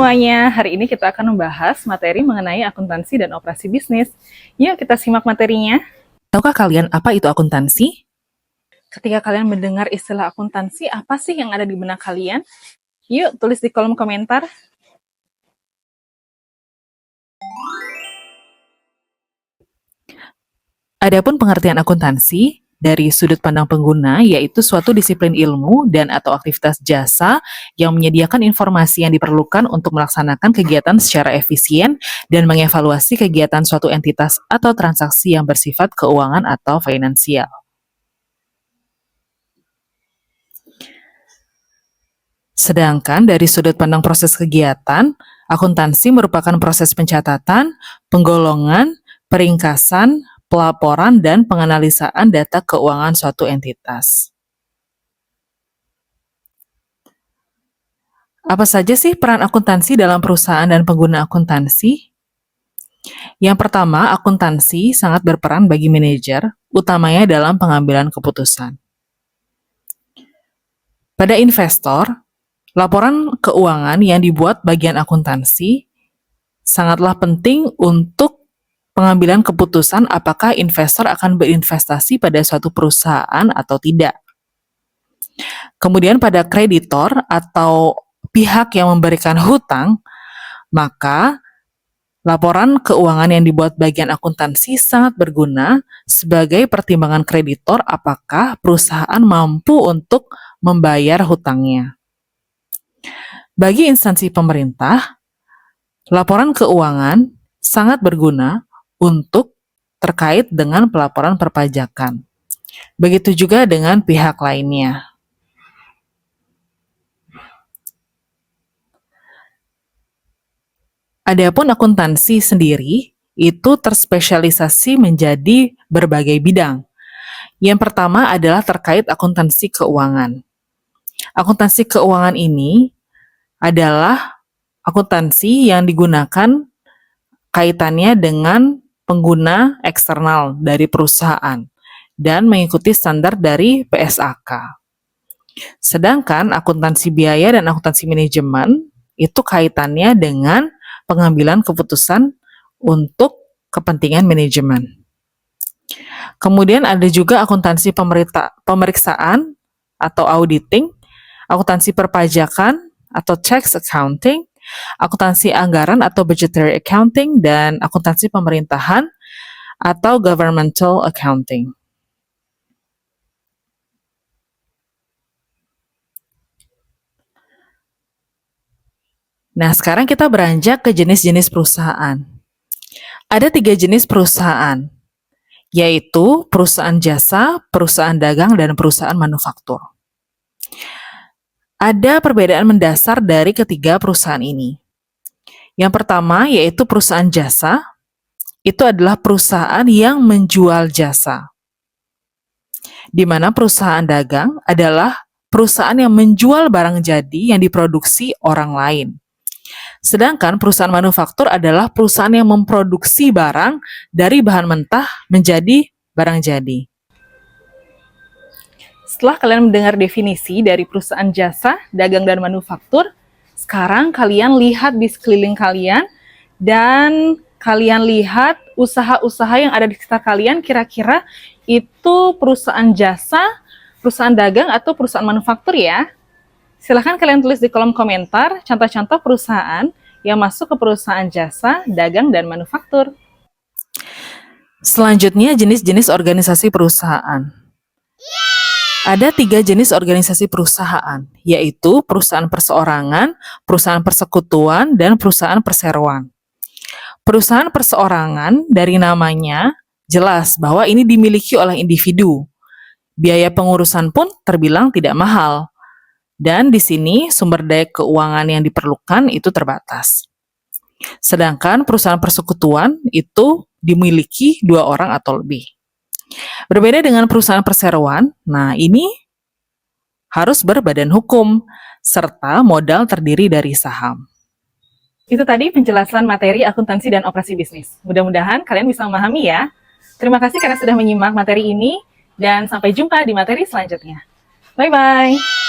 semuanya, hari ini kita akan membahas materi mengenai akuntansi dan operasi bisnis. Yuk kita simak materinya. Tahukah kalian apa itu akuntansi? Ketika kalian mendengar istilah akuntansi, apa sih yang ada di benak kalian? Yuk tulis di kolom komentar. Adapun pengertian akuntansi dari sudut pandang pengguna yaitu suatu disiplin ilmu dan atau aktivitas jasa yang menyediakan informasi yang diperlukan untuk melaksanakan kegiatan secara efisien dan mengevaluasi kegiatan suatu entitas atau transaksi yang bersifat keuangan atau finansial. Sedangkan dari sudut pandang proses kegiatan, akuntansi merupakan proses pencatatan, penggolongan, peringkasan, pelaporan, dan penganalisaan data keuangan suatu entitas. Apa saja sih peran akuntansi dalam perusahaan dan pengguna akuntansi? Yang pertama, akuntansi sangat berperan bagi manajer, utamanya dalam pengambilan keputusan. Pada investor, laporan keuangan yang dibuat bagian akuntansi sangatlah penting untuk pengambilan keputusan apakah investor akan berinvestasi pada suatu perusahaan atau tidak. Kemudian pada kreditor atau pihak yang memberikan hutang, maka laporan keuangan yang dibuat bagian akuntansi sangat berguna sebagai pertimbangan kreditor apakah perusahaan mampu untuk membayar hutangnya. Bagi instansi pemerintah, laporan keuangan sangat berguna untuk terkait dengan pelaporan perpajakan. Begitu juga dengan pihak lainnya. Adapun akuntansi sendiri itu terspesialisasi menjadi berbagai bidang. Yang pertama adalah terkait akuntansi keuangan. Akuntansi keuangan ini adalah akuntansi yang digunakan kaitannya dengan pengguna eksternal dari perusahaan dan mengikuti standar dari PSAK. Sedangkan akuntansi biaya dan akuntansi manajemen itu kaitannya dengan pengambilan keputusan untuk kepentingan manajemen. Kemudian ada juga akuntansi pemeriksaan atau auditing, akuntansi perpajakan atau tax accounting, akuntansi anggaran atau budgetary accounting, dan akuntansi pemerintahan atau governmental accounting. Nah, sekarang kita beranjak ke jenis-jenis perusahaan. Ada 3 jenis perusahaan, yaitu perusahaan jasa, perusahaan dagang, dan perusahaan manufaktur. Ada perbedaan mendasar dari ketiga perusahaan ini. Yang pertama yaitu perusahaan jasa, itu adalah perusahaan yang menjual jasa. Di mana perusahaan dagang adalah perusahaan yang menjual barang jadi yang diproduksi orang lain. Sedangkan perusahaan manufaktur adalah perusahaan yang memproduksi barang dari bahan mentah menjadi barang jadi. Setelah kalian mendengar definisi dari perusahaan jasa, dagang, dan manufaktur, sekarang kalian lihat di sekeliling kalian dan kalian lihat usaha-usaha yang ada di sekitar kalian, kira-kira itu perusahaan jasa, perusahaan dagang, atau perusahaan manufaktur ya. Silahkan kalian tulis di kolom komentar contoh-contoh perusahaan yang masuk ke perusahaan jasa, dagang, dan manufaktur. Selanjutnya jenis-jenis organisasi perusahaan. Ada 3 jenis organisasi perusahaan, yaitu perusahaan perseorangan, perusahaan persekutuan, dan perusahaan perseroan. Perusahaan perseorangan dari namanya jelas bahwa ini dimiliki oleh individu. Biaya pengurusan pun terbilang tidak mahal. Dan di sini sumber daya keuangan yang diperlukan itu terbatas. Sedangkan perusahaan persekutuan itu dimiliki 2 orang atau lebih. Berbeda dengan perusahaan perseroan, nah ini harus berbadan hukum, serta modal terdiri dari saham. Itu tadi penjelasan materi akuntansi dan operasi bisnis. Mudah-mudahan kalian bisa memahami ya. Terima kasih karena sudah menyimak materi ini, dan sampai jumpa di materi selanjutnya. Bye-bye!